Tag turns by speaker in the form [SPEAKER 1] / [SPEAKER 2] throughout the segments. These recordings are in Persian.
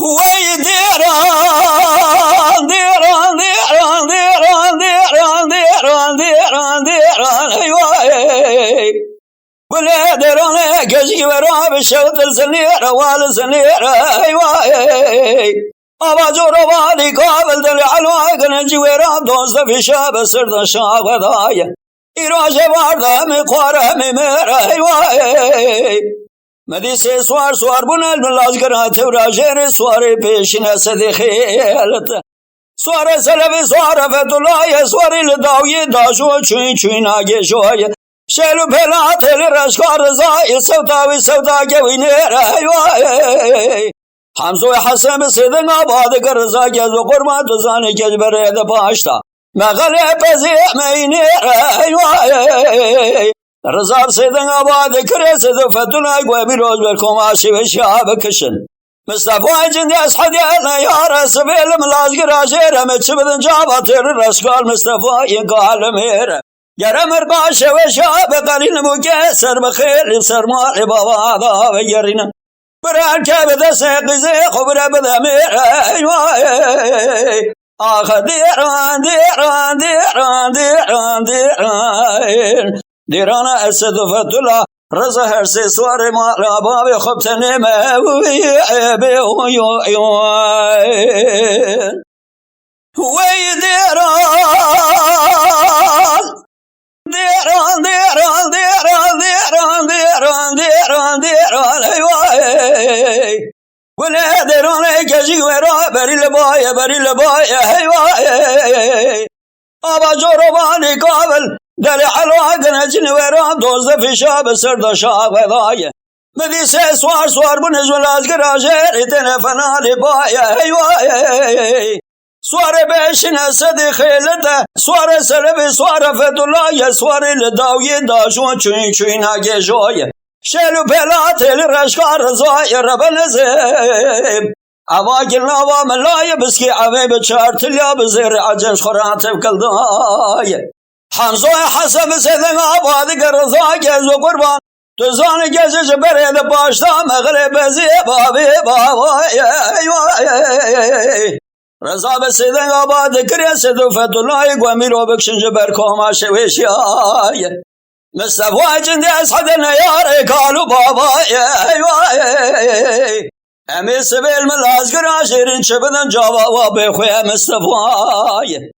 [SPEAKER 1] وی دیران دیران دیران دیران دیران دیران دیران دیران ایوای ولی دیران کشی ورا بشوت سنیر وال سنیر ایوای آواز روالی قابل دل علوه گنجی ورا دوست فشاب سرد شاق دای ایراج وارده می خواره می میره ایوای مدیسه سوار سوار بونل ملازگرات و راجر سوار پیشین سدی خیلت سوار سلوی سوار فتولای سواری لداوی داشو چوین چوین آگه شوی شلو پلات رشکار رضای سوداوی سودا گوی نیر ایوای حمزوی حسن سیدن آباد کرزا گز و قرمات دوزانی کج برید پاشتا مغلی پزیح می نیر ایوای رزار سیدن آباد کره سیدن فتولای گوی بیروز برکماشی و شاب کشن مصطفی جندی از حدیان یار سبیل ملازگر آجیر مچ بدن جابا تیر رشکال مصطفی قال میر گرم ارقاش و شاب قلیل موکه سر بخیل سرمال بابا دا و گرین بران که بدست قیزی خبر بدمیر ایوای آخ دیران دیران دیران دیران دیران دیران اسد فتولا رضا هر سی سوار مالا بابی خوب تنیمه وی دیران دیران دیران دیران دیران دیران دیران دیران ایوای ولی دیران کشی ورا بری لبای ایوای آبا جروانی قابل دل علوه گنجین ورا دوزده فشاب سرد شاق دای مدیسه سوار سوار بونج ملازگر آجر ایتن فنالی بای ایوای سوار بیشن صدی خیلت سوار سلوی سوار فتولای سوار لداوی داشون چوین چوین آگه جوی شلو پلات رشکار رضای رب نزیم اواگل نوا ملای بسکی عوی بچار تلیا بزیر عجنش خوراتب کلدای حمزوی حسب سیدن آباد رضا گز و قربان دوزان گزش برید باشتا مغرب زیبابی بابای رضا بسیدن آباد کری سیدو فتولای گومی رو بکشنج برکوما شویشیای مصطفی جندی از حد نیار کالو بابای امی سبیل ملازگر آشیرین چه بدن جاوا و بخوی مصطفی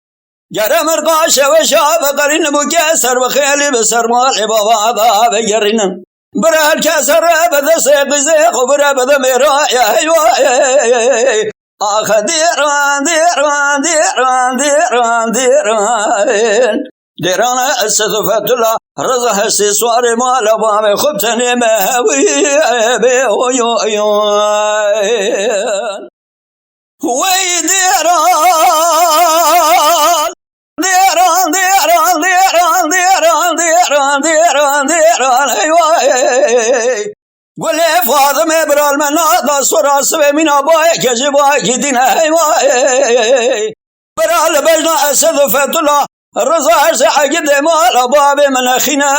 [SPEAKER 1] گرم ارقاش و شاب قرین بوکه سر بخیلی بسر مال بابا دا بگرینم برال که سر بدست قیزی خبر بدم ایرای آخ دیران دیران دیران دیران دیران دیران اسد فتولا رضا هستی سوار مالا بام خوب تنیمه وی دیران دیران دیران دیران دیران دیران دیران دیران ایوای گلی فاطمه برال منادا سراس و مینا بای کجی بای گیدین ایوای برال بجنا اسد فتولا رضا هرس عقید مالا باب من خینا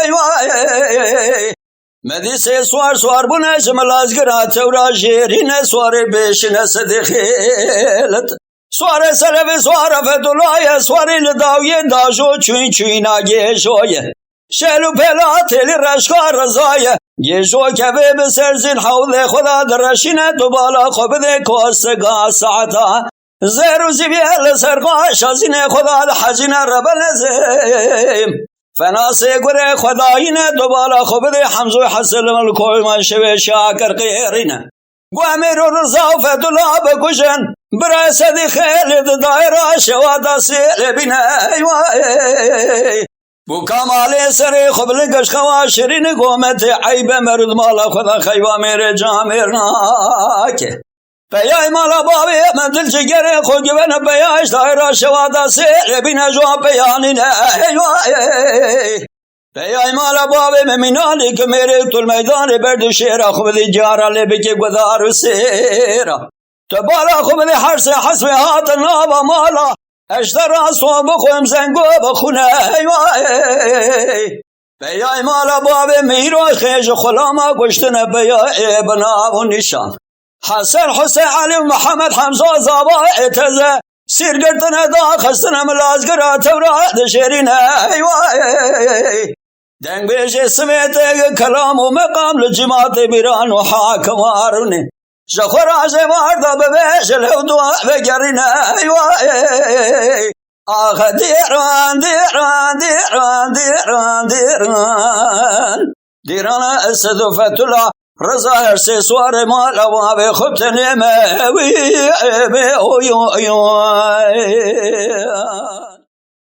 [SPEAKER 1] ایوای مدیسه سوار سوار بونش ملازگرات و شیرین سوار بیشن صدی خیلت سوار سلوی سوار فتولای سواری لداوی داشو چوین چوین آگه شوی شلو پلاتلی رشکار رضای یه شو کبه بسرزین حوض خدا درشینه تو بالا خوبده کستگاه ساعتا زیر و زیبیل سرقاش ازین خدا حجین رب نزیم فناسه گره خدایینه تو بالا خوبده حمزو حسل ملکوی من شوی شاکر قیرینه گوامیر و رضا و فتولا بکشن برای صدی خیلی دایره شوادا سیل بینه بو کمالی سری خبل گش خوا شیرین گومت عیب مرد مالا خدا خیوا میره جامیر ناکه بیای مالا بابی من دل چگره خود گونه بیایش دایره شوادا سیل بینه جو بیانینه بیای مالا بابی ممینالی که میره طول میدان برد شیره خبلی جاره لبکی گدار و سیره تو بالا خبلی حرس حسب هات نابا مالا اشتر اصلا بخویم زنگو بخونه بیای مالا باب میرو خیش خلاما گشتن بیای بنا و نشان حسن حسين علي محمد حمزة زابا اتزا سير قرطنا دا خستنا ملاز قرات وراد شيرنا ايواي دنگ بيش سميت كلام ومقام لجماعة بيران وحاكم واروني شخور عزي ماردا ببيش الهدوء بقرنا ايواي آخ ديران ديران ديران ديران ديران ديران اسد فتلا رضا هرسي سوار مالا وابي خبتني ما وي